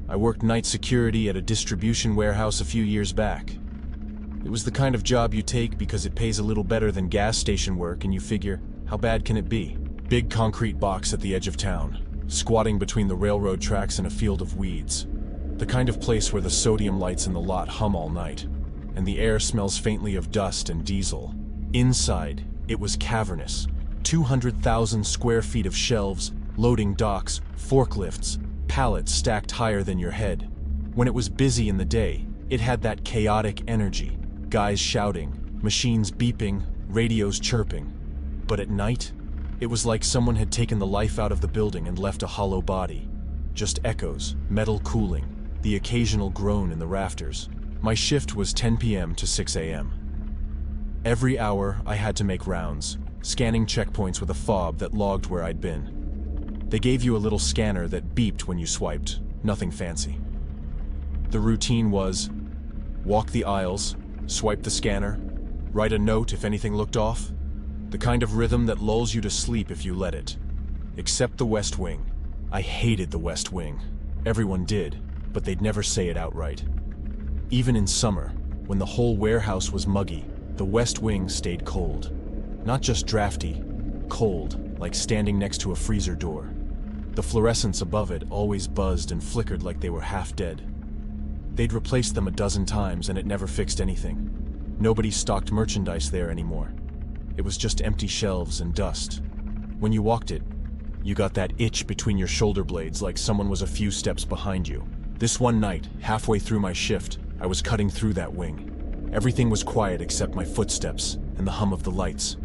I worked night security at a distribution warehouse a few years back. It was the kind of job you take because it pays a little better than gas station work, and you figure, how bad can it be? Big concrete box at the edge of town, squatting between the railroad tracks and a field of weeds. The kind of place where the sodium lights in the lot hum all night, and the air smells faintly of dust and diesel. Inside, it was cavernous. 200,000 square feet of shelves, loading docks, forklifts, pallets stacked higher than your head. When it was busy in the day, it had that chaotic energy. Guys shouting, machines beeping, radios chirping. But at night, it was like someone had taken the life out of the building and left a hollow body. Just echoes, metal cooling, the occasional groan in the rafters. My shift was 10 p.m. to 6 a.m. Every hour, I had to make rounds, scanning checkpoints with a fob that logged where I'd been. They gave you a little scanner that beeped when you swiped, nothing fancy. The routine was, walk the aisles, swipe the scanner, write a note if anything looked off. The kind of rhythm that lulls you to sleep if you let it. Except the West Wing. I hated the West Wing. Everyone did, but they'd never say it outright. Even in summer, when the whole warehouse was muggy, the West Wing stayed cold. Not just drafty, cold, like standing next to a freezer door. The fluorescents above it always buzzed and flickered like they were half dead. They'd replaced them a dozen times and it never fixed anything. Nobody stocked merchandise there anymore. It was just empty shelves and dust. When you walked it, you got that itch between your shoulder blades like someone was a few steps behind you. This one night, halfway through my shift, I was cutting through that wing. Everything was quiet except my footsteps and the hum of the lights.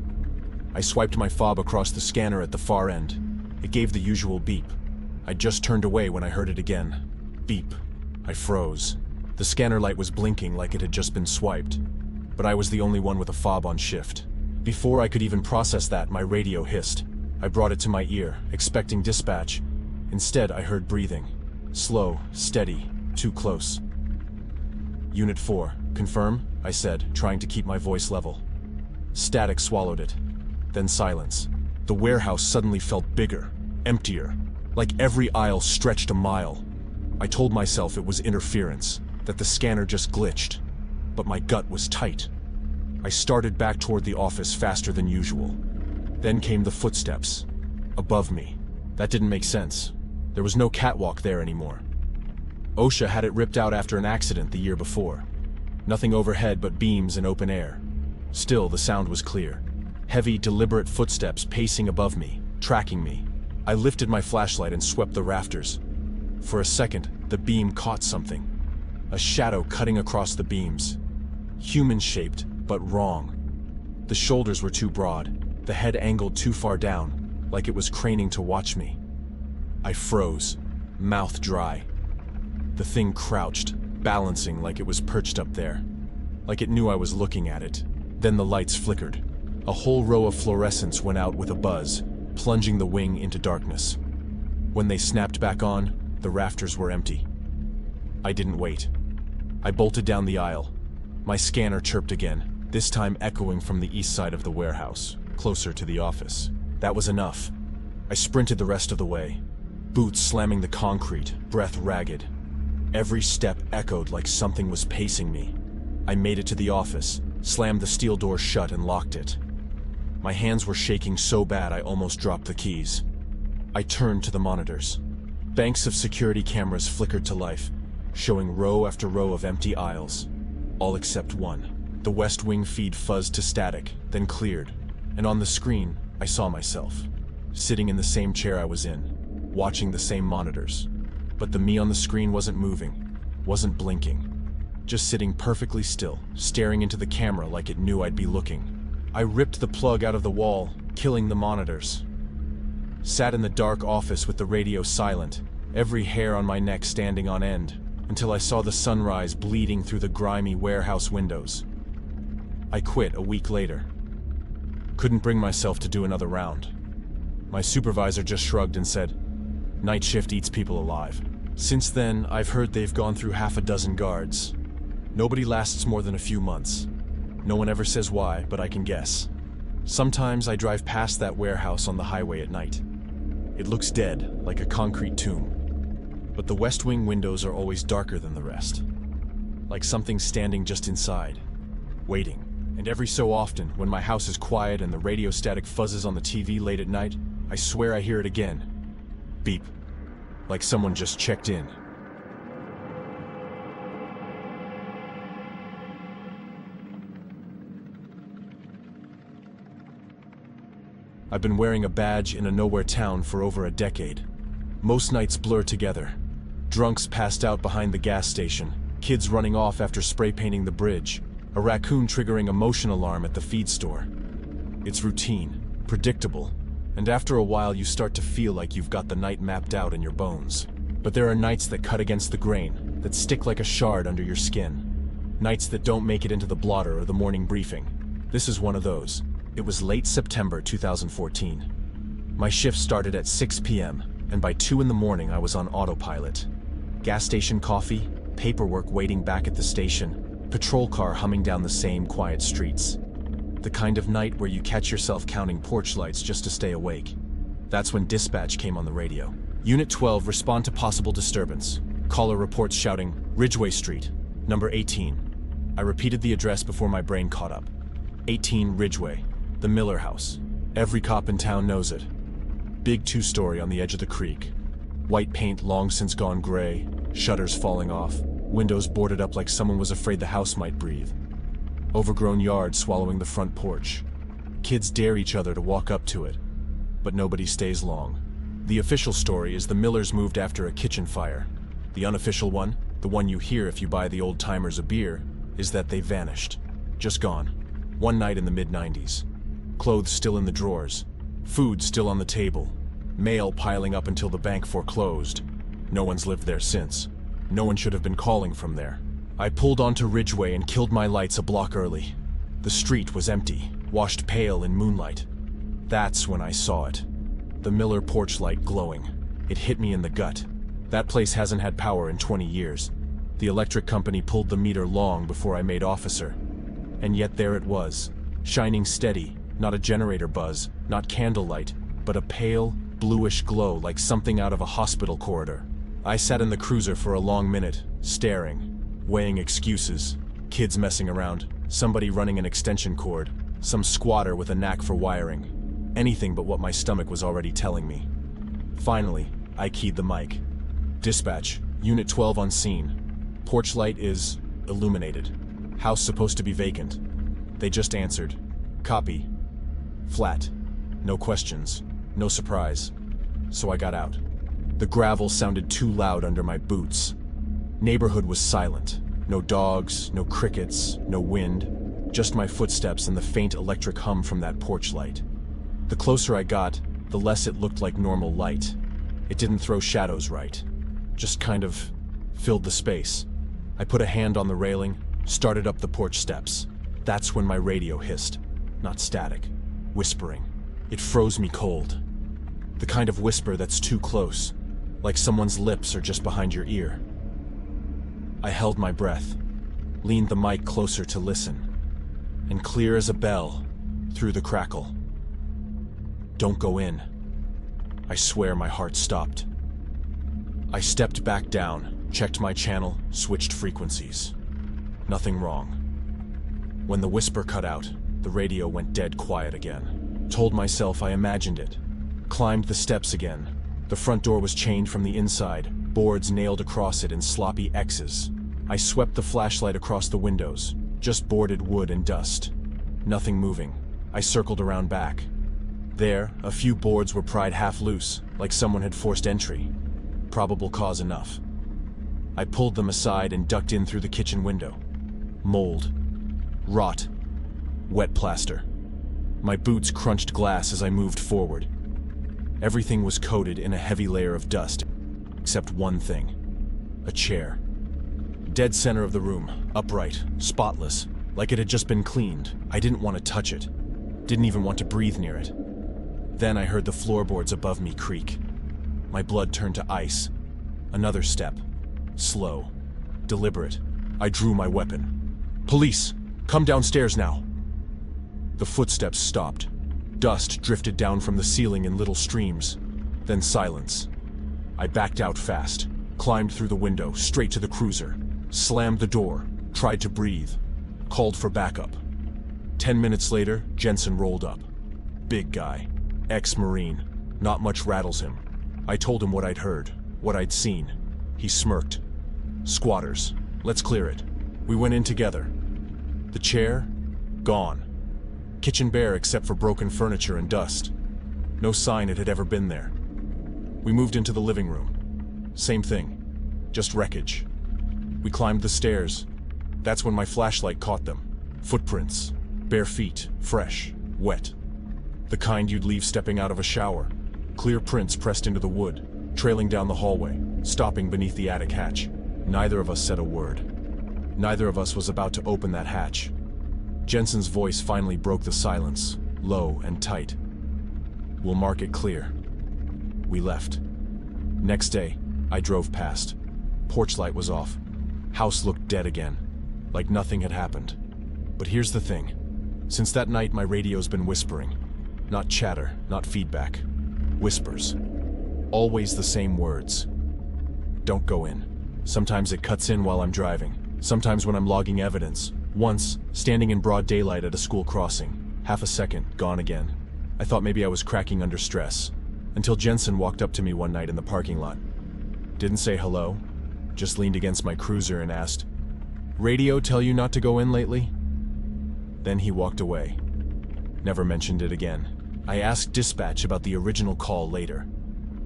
I swiped my fob across the scanner at the far end. It gave the usual beep. I just turned away when I heard it again. Beep. I froze. The scanner light was blinking like it had just been swiped, but I was the only one with a fob on shift. Before I could even process that, my radio hissed. I brought it to my ear, expecting dispatch. Instead, I heard breathing. Slow, steady, too close. Unit 4, confirm, I said, trying to keep my voice level. Static swallowed it. Then silence. The warehouse suddenly felt bigger, emptier, like every aisle stretched a mile. I told myself it was interference, that the scanner just glitched. But my gut was tight. I started back toward the office faster than usual. Then came the footsteps. Above me. That didn't make sense. There was no catwalk there anymore. OSHA had it ripped out after an accident the year before. Nothing overhead but beams and open air. Still, the sound was clear. Heavy, deliberate footsteps pacing above me, tracking me. I lifted my flashlight and swept the rafters. For a second, the beam caught something. A shadow cutting across the beams. Human-shaped, but wrong. The shoulders were too broad, the head angled too far down, like it was craning to watch me. I froze, mouth dry. The thing crouched, balancing like it was perched up there, like it knew I was looking at it. Then the lights flickered. A whole row of fluorescents went out with a buzz, plunging the wing into darkness. When they snapped back on, the rafters were empty. I didn't wait. I bolted down the aisle. My scanner chirped again, this time echoing from the east side of the warehouse, closer to the office. That was enough. I sprinted the rest of the way, boots slamming the concrete, breath ragged. Every step echoed like something was pacing me. I made it to the office, slammed the steel door shut and locked it. My hands were shaking so bad I almost dropped the keys. I turned to the monitors. Banks of security cameras flickered to life, showing row after row of empty aisles. All except one. The West Wing feed fuzzed to static, then cleared, and on the screen, I saw myself, sitting in the same chair I was in, watching the same monitors. But the me on the screen wasn't moving, wasn't blinking, just sitting perfectly still, staring into the camera like it knew I'd be looking. I ripped the plug out of the wall, killing the monitors. Sat in the dark office with the radio silent, every hair on my neck standing on end, until I saw the sunrise bleeding through the grimy warehouse windows. I quit a week later. Couldn't bring myself to do another round. My supervisor just shrugged and said, "Night shift eats people alive." Since then, I've heard they've gone through half a dozen guards. Nobody lasts more than a few months. No one ever says why, but I can guess. Sometimes I drive past that warehouse on the highway at night. It looks dead, like a concrete tomb. But the West Wing windows are always darker than the rest. Like something standing just inside, waiting. And every so often, when my house is quiet and the radio static fuzzes on the TV late at night, I swear I hear it again. Beep. Like someone just checked in. I've been wearing a badge in a nowhere town for over a decade. Most nights blur together. Drunks passed out behind the gas station, kids running off after spray painting the bridge, a raccoon triggering a motion alarm at the feed store. It's routine, predictable, and after a while you start to feel like you've got the night mapped out in your bones. But there are nights that cut against the grain, that stick like a shard under your skin. Nights that don't make it into the blotter or the morning briefing. This is one of those. It was late September 2014. My shift started at 6 p.m., and by 2 in the morning I was on autopilot. Gas station coffee, paperwork waiting back at the station, patrol car humming down the same quiet streets. The kind of night where you catch yourself counting porch lights just to stay awake. That's when dispatch came on the radio. Unit 12, respond to possible disturbance. Caller reports shouting, Ridgeway Street, number 18. I repeated the address before my brain caught up. 18 Ridgeway, the Miller House. Every cop in town knows it. Big two-story on the edge of the creek. White paint long since gone gray, shutters falling off, windows boarded up like someone was afraid the house might breathe. Overgrown yard swallowing the front porch. Kids dare each other to walk up to it, but nobody stays long. The official story is the Millers moved after a kitchen fire. The unofficial one, the one you hear if you buy the old-timers a beer, is that they vanished. Just gone. One night in the mid-90s. Clothes still in the drawers. Food still on the table. Mail piling up until the bank foreclosed. No one's lived there since. No one should have been calling from there. I pulled onto Ridgeway and killed my lights a block early. The street was empty, washed pale in moonlight. That's when I saw it. The Miller porch light glowing. It hit me in the gut. That place hasn't had power in 20 years. The electric company pulled the meter long before I made officer. And yet there it was, shining steady, not a generator buzz, not candlelight, but a pale, bluish glow like something out of a hospital corridor. I sat in the cruiser for a long minute, staring, weighing excuses, kids messing around, somebody running an extension cord, some squatter with a knack for wiring, anything but what my stomach was already telling me. Finally, I keyed the mic. Dispatch, Unit 12 on scene. Porch light is illuminated. House supposed to be vacant. They just answered. Copy. Flat. No questions. No surprise. So I got out. The gravel sounded too loud under my boots. Neighborhood was silent. No dogs, no crickets, no wind. Just my footsteps and the faint electric hum from that porch light. The closer I got, the less it looked like normal light. It didn't throw shadows right. Just kind of filled the space. I put a hand on the railing, started up the porch steps. That's when my radio hissed. Not static. Whispering. It froze me cold. The kind of whisper that's too close, like someone's lips are just behind your ear. I held my breath, leaned the mic closer to listen, and clear as a bell, through the crackle. Don't go in. I swear my heart stopped. I stepped back down, checked my channel, switched frequencies. Nothing wrong. When the whisper cut out, the radio went dead quiet again. Told myself I imagined it. Climbed the steps again. The front door was chained from the inside, boards nailed across it in sloppy X's. I swept the flashlight across the windows, just boarded wood and dust. Nothing moving. I circled around back. There, a few boards were pried half loose, like someone had forced entry. Probable cause enough. I pulled them aside and ducked in through the kitchen window. Mold. Rot. Wet plaster. My boots crunched glass as I moved forward. Everything was coated in a heavy layer of dust, except one thing. A chair. Dead center of the room, upright, spotless, like it had just been cleaned. I didn't want to touch it. Didn't even want to breathe near it. Then I heard the floorboards above me creak. My blood turned to ice. Another step. Slow. Deliberate. I drew my weapon. Police! Come downstairs now! The footsteps stopped. Dust drifted down from the ceiling in little streams. Then silence. I backed out fast. Climbed through the window, straight to the cruiser. Slammed the door, tried to breathe. Called for backup. 10 minutes later, Jensen rolled up. Big guy. Ex-Marine. Not much rattles him. I told him what I'd heard, what I'd seen. He smirked. Squatters. Let's clear it. We went in together. The chair? Gone. Kitchen bare except for broken furniture and dust. No sign it had ever been there. We moved into the living room. Same thing. Just wreckage. We climbed the stairs. That's when my flashlight caught them. Footprints. Bare feet. Fresh. Wet. The kind you'd leave stepping out of a shower. Clear prints pressed into the wood, trailing down the hallway, stopping beneath the attic hatch. Neither of us said a word. Neither of us was about to open that hatch. Jensen's voice finally broke the silence, low and tight. We'll mark it clear. We left. Next day, I drove past. Porch light was off. House looked dead again, like nothing had happened. But here's the thing. Since that night, my radio's been whispering. Not chatter, not feedback. Whispers. Always the same words. Don't go in. Sometimes it cuts in while I'm driving. Sometimes when I'm logging evidence. Once, standing in broad daylight at a school crossing. Half a second, gone again. I thought maybe I was cracking under stress. Until Jensen walked up to me one night in the parking lot. Didn't say hello. Just leaned against my cruiser and asked, "Radio tell you not to go in lately?" Then he walked away. Never mentioned it again. I asked dispatch about the original call later.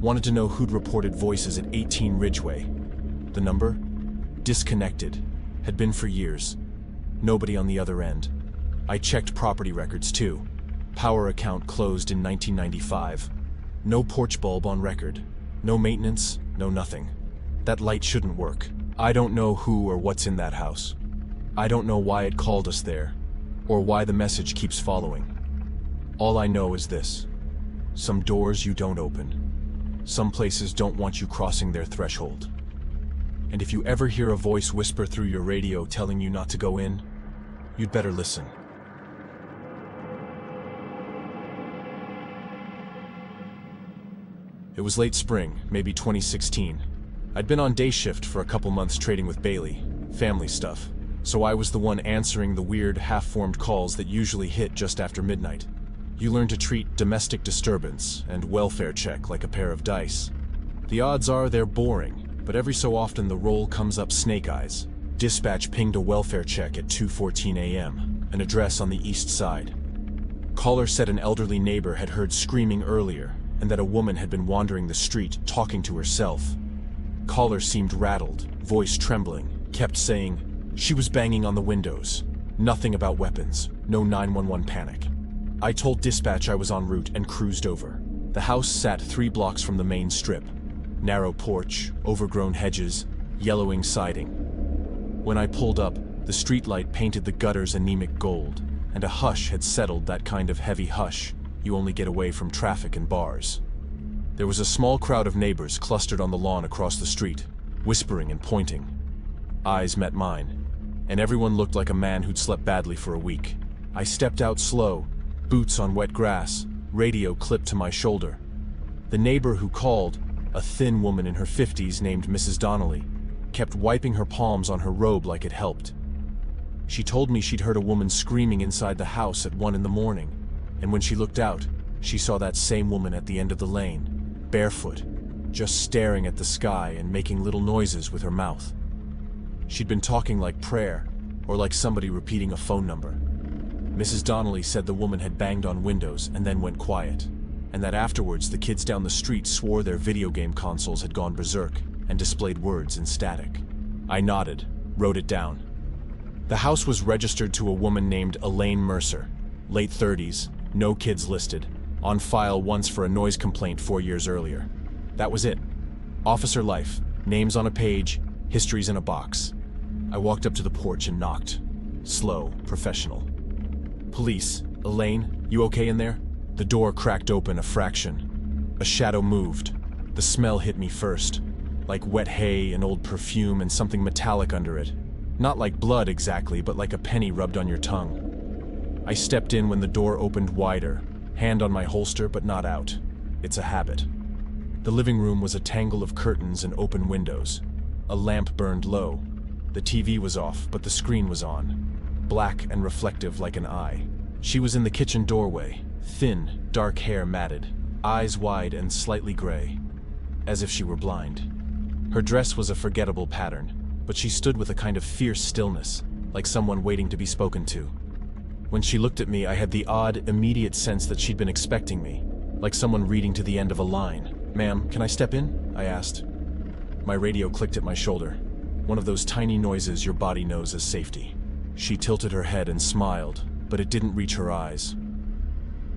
Wanted to know who'd reported voices at 18 Ridgeway. The number? Disconnected. Had been for years. Nobody on the other end. I checked property records too. Power account closed in 1995. No porch bulb on record. No maintenance, no nothing. That light shouldn't work. I don't know who or what's in that house. I don't know why it called us there, or why the message keeps following. All I know is this. Some doors you don't open. Some places don't want you crossing their threshold. And if you ever hear a voice whisper through your radio telling you not to go in, you'd better listen. It was late spring, maybe 2016. I'd been on day shift for a couple months trading with Bailey, family stuff, so I was the one answering the weird, half-formed calls that usually hit just after midnight. You learn to treat domestic disturbance and welfare check like a pair of dice. The odds are they're boring, but every so often the roll comes up snake eyes. Dispatch pinged a welfare check at 2:14 a.m., an address on the east side. Caller said an elderly neighbor had heard screaming earlier, and that a woman had been wandering the street, talking to herself. Caller seemed rattled, voice trembling, kept saying, she was banging on the windows. Nothing about weapons, no 911 panic. I told dispatch I was en route and cruised over. The house sat 3 blocks from the main strip. Narrow porch, overgrown hedges, yellowing siding. When I pulled up, the streetlight painted the gutters anemic gold, and a hush had settled, that kind of heavy hush you only get away from traffic and bars. There was a small crowd of neighbors clustered on the lawn across the street, whispering and pointing. Eyes met mine, and everyone looked like a man who'd slept badly for a week. I stepped out slow, boots on wet grass, radio clipped to my shoulder. The neighbor who called, a thin woman in her 50s named Mrs. Donnelly, kept wiping her palms on her robe like it helped. She told me she'd heard a woman screaming inside the house at 1 in the morning, and when she looked out, she saw that same woman at the end of the lane, barefoot, just staring at the sky and making little noises with her mouth. She'd been talking like prayer, or like somebody repeating a phone number. Mrs. Donnelly said the woman had banged on windows and then went quiet, and that afterwards the kids down the street swore their video game consoles had gone berserk and displayed words in static. I nodded, wrote it down. The house was registered to a woman named Elaine Mercer, late 30s, no kids listed, on file once for a noise complaint 4 years earlier. That was it. Officer life, names on a page, histories in a box. I walked up to the porch and knocked. Slow, professional. Police, Elaine, you okay in there? The door cracked open a fraction. A shadow moved. The smell hit me first, like wet hay and old perfume and something metallic under it. Not like blood exactly, but like a penny rubbed on your tongue. I stepped in when the door opened wider, hand on my holster but not out. It's a habit. The living room was a tangle of curtains and open windows. A lamp burned low. The TV was off, but the screen was on, black and reflective like an eye. She was in the kitchen doorway, thin, dark hair matted, eyes wide and slightly gray, as if she were blind. Her dress was a forgettable pattern, but she stood with a kind of fierce stillness, like someone waiting to be spoken to. When she looked at me, I had the odd, immediate sense that she'd been expecting me, like someone reading to the end of a line. "Ma'am, can I step in?" I asked. My radio clicked at my shoulder, one of those tiny noises your body knows as safety. She tilted her head and smiled, but it didn't reach her eyes.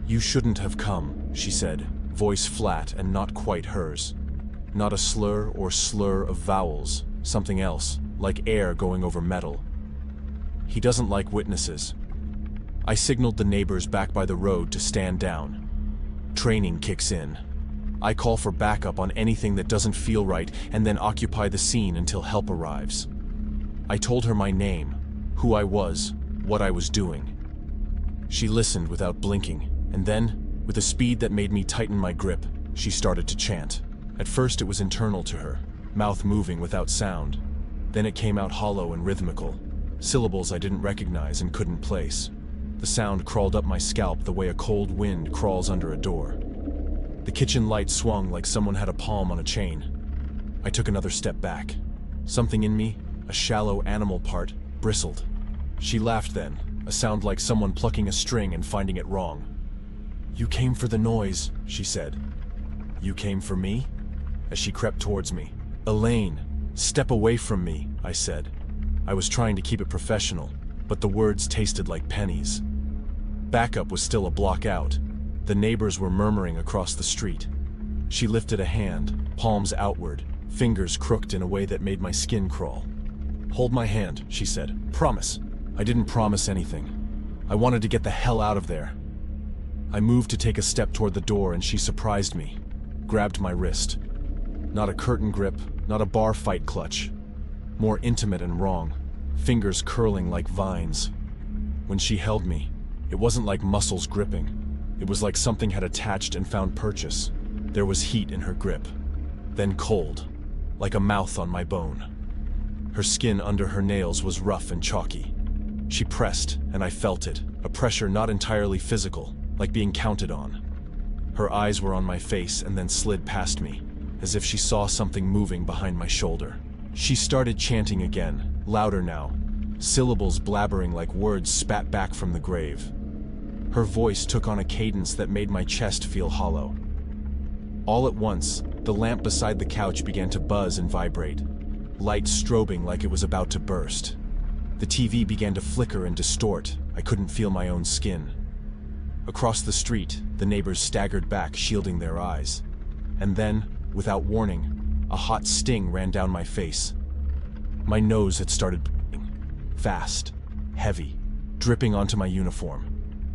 "You shouldn't have come," she said, voice flat and not quite hers. Not a slur or slur of vowels, something else, like air going over metal. "He doesn't like witnesses." I signaled the neighbors back by the road to stand down. Training kicks in. I call for backup on anything that doesn't feel right and then occupy the scene until help arrives. I told her my name, who I was, what I was doing. She listened without blinking, and then, with a speed that made me tighten my grip, she started to chant. At first it was internal to her, mouth moving without sound. Then it came out hollow and rhythmical, syllables I didn't recognize and couldn't place. The sound crawled up my scalp the way a cold wind crawls under a door. The kitchen light swung like someone had a palm on a chain. I took another step back. Something in me, a shallow animal part, bristled. She laughed then, a sound like someone plucking a string and finding it wrong. "You came for the noise," she said. "You came for me?" As she crept towards me. "Elaine, step away from me," I said. I was trying to keep it professional, but the words tasted like pennies. Backup was still a block out. The neighbors were murmuring across the street. She lifted a hand, palms outward, fingers crooked in a way that made my skin crawl. "Hold my hand," she said. "Promise." I didn't promise anything. I wanted to get the hell out of there. I moved to take a step toward the door and she surprised me, grabbed my wrist. Not a curtain grip, not a bar fight clutch. More intimate and wrong, fingers curling like vines. When she held me, it wasn't like muscles gripping. It was like something had attached and found purchase. There was heat in her grip, then cold, like a mouth on my bone. Her skin under her nails was rough and chalky. She pressed, and I felt it, a pressure not entirely physical, like being counted on. Her eyes were on my face and then slid past me, as if she saw something moving behind my shoulder. She started chanting again, louder now, syllables blabbering like words spat back from the grave. Her voice took on a cadence that made my chest feel hollow. All at once, the lamp beside the couch began to buzz and vibrate, light strobing like it was about to burst. The TV began to flicker and distort. I couldn't feel my own skin. Across the street, the neighbors staggered back, shielding their eyes. And then, without warning, a hot sting ran down my face. My nose had started bleeding, fast, heavy, dripping onto my uniform.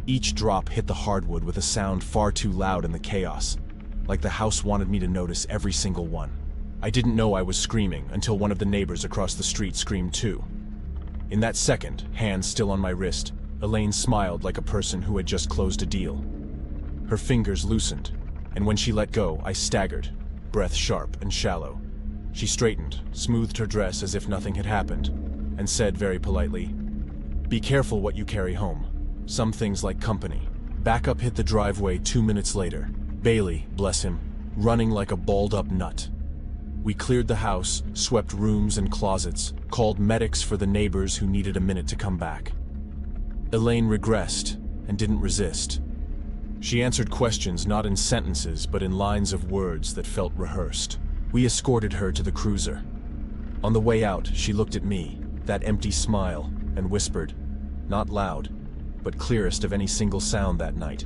Each drop hit the hardwood with a sound far too loud in the chaos, like the house wanted me to notice every single one. I didn't know I was screaming until one of the neighbors across the street screamed too. In that second, hands still on my wrist, Elaine smiled like a person who had just closed a deal. Her fingers loosened, and when she let go, I staggered, breath sharp and shallow. She straightened, smoothed her dress as if nothing had happened, and said very politely, "Be careful what you carry home. Some things like company." Backup hit the driveway 2 minutes later. Bailey, bless him, running like a balled-up nut. We cleared the house, swept rooms and closets, called medics for the neighbors who needed a minute to come back. Elaine regressed and didn't resist. She answered questions not in sentences but in lines of words that felt rehearsed. We escorted her to the cruiser. On the way out, she looked at me, that empty smile, and whispered, not loud, but clearest of any single sound that night,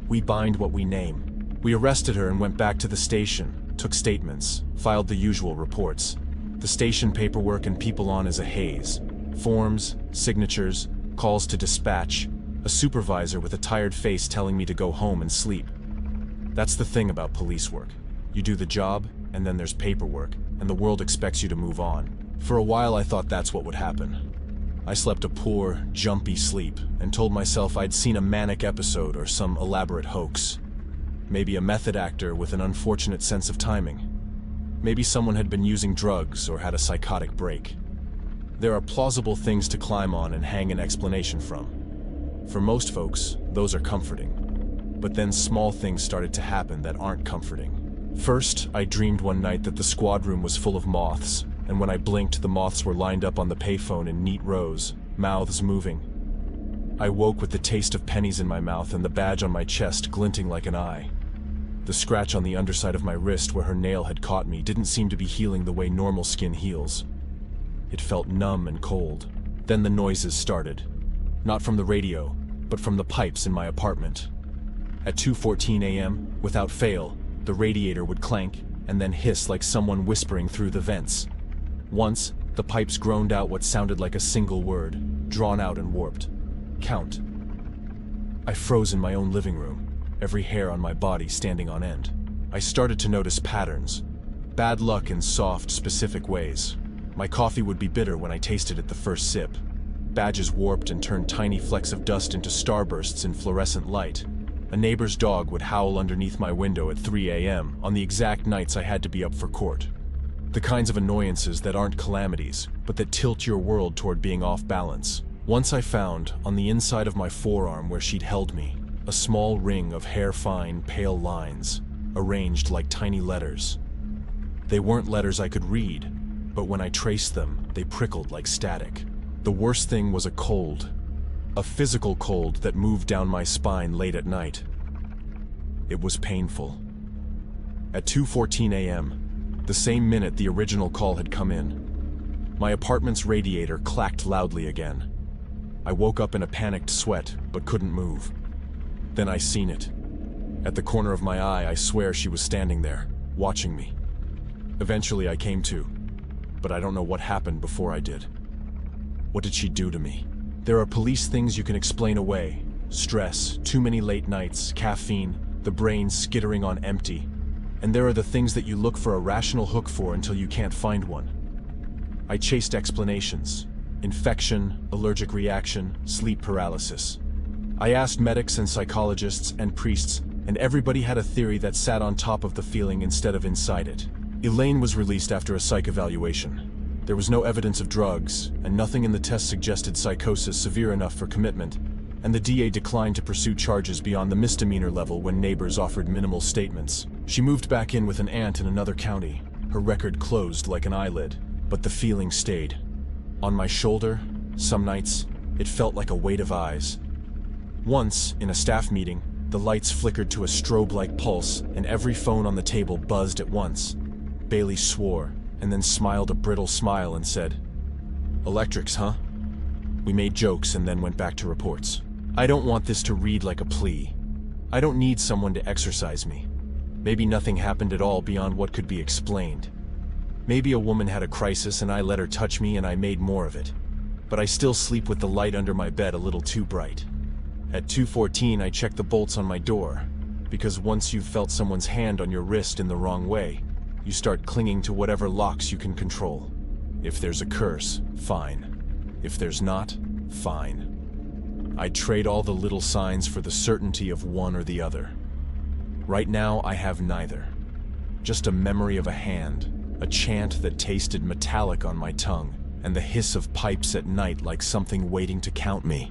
"We bind what we name." We arrested her and went back to the station, took statements, filed the usual reports. The station paperwork and people on is a haze. Forms, signatures, calls to dispatch, a supervisor with a tired face telling me to go home and sleep. That's the thing about police work. You do the job, and then there's paperwork, and the world expects you to move on. For a while I thought that's what would happen. I slept a poor, jumpy sleep, and told myself I'd seen a manic episode or some elaborate hoax. Maybe a method actor with an unfortunate sense of timing. Maybe someone had been using drugs or had a psychotic break. There are plausible things to climb on and hang an explanation from. For most folks, those are comforting. But then small things started to happen that aren't comforting. First, I dreamed one night that the squad room was full of moths, and when I blinked, the moths were lined up on the payphone in neat rows, mouths moving. I woke with the taste of pennies in my mouth and the badge on my chest glinting like an eye. The scratch on the underside of my wrist where her nail had caught me didn't seem to be healing the way normal skin heals. It felt numb and cold. Then the noises started. Not from the radio, but from the pipes in my apartment. At 2:14 a.m., without fail, the radiator would clank and then hiss like someone whispering through the vents. Once, the pipes groaned out what sounded like a single word, drawn out and warped. Count. I froze in my own living room, every hair on my body standing on end. I started to notice patterns. Bad luck in soft, specific ways. My coffee would be bitter when I tasted it the first sip. Badges warped and turned tiny flecks of dust into starbursts in fluorescent light. A neighbor's dog would howl underneath my window at 3 a.m. on the exact nights I had to be up for court. The kinds of annoyances that aren't calamities, but that tilt your world toward being off balance. Once I found, on the inside of my forearm where she'd held me, a small ring of hair-fine, pale lines, arranged like tiny letters. They weren't letters I could read, but when I traced them, they prickled like static. The worst thing was a cold. A physical cold that moved down my spine late at night. It was painful. At 2:14 a.m., the same minute the original call had come in, my apartment's radiator clacked loudly again. I woke up in a panicked sweat, but couldn't move. Then I seen it. At the corner of my eye, I swear she was standing there, watching me. Eventually I came to, but I don't know what happened before I did. What did she do to me? There are police things you can explain away. Stress, too many late nights, caffeine, the brain skittering on empty. And there are the things that you look for a rational hook for until you can't find one. I chased explanations. Infection, allergic reaction, sleep paralysis. I asked medics and psychologists and priests, and everybody had a theory that sat on top of the feeling instead of inside it. Elaine was released after a psych evaluation. There was no evidence of drugs, and nothing in the test suggested psychosis severe enough for commitment, and the DA declined to pursue charges beyond the misdemeanor level when neighbors offered minimal statements. She moved back in with an aunt in another county. Her record closed like an eyelid, but the feeling stayed. On my shoulder, some nights, it felt like a weight of eyes. Once, in a staff meeting, the lights flickered to a strobe-like pulse, and every phone on the table buzzed at once. Bailey swore, and then smiled a brittle smile and said, "Electrics, huh?" We made jokes and then went back to reports. I don't want this to read like a plea. I don't need someone to exorcise me. Maybe nothing happened at all beyond what could be explained. Maybe a woman had a crisis and I let her touch me and I made more of it. But I still sleep with the light under my bed a little too bright. At 2:14 I check the bolts on my door, because once you've felt someone's hand on your wrist in the wrong way, you start clinging to whatever locks you can control. If there's a curse, fine. If there's not, fine. I'd trade all the little signs for the certainty of one or the other. Right now I have neither. Just a memory of a hand, a chant that tasted metallic on my tongue, and the hiss of pipes at night like something waiting to count me.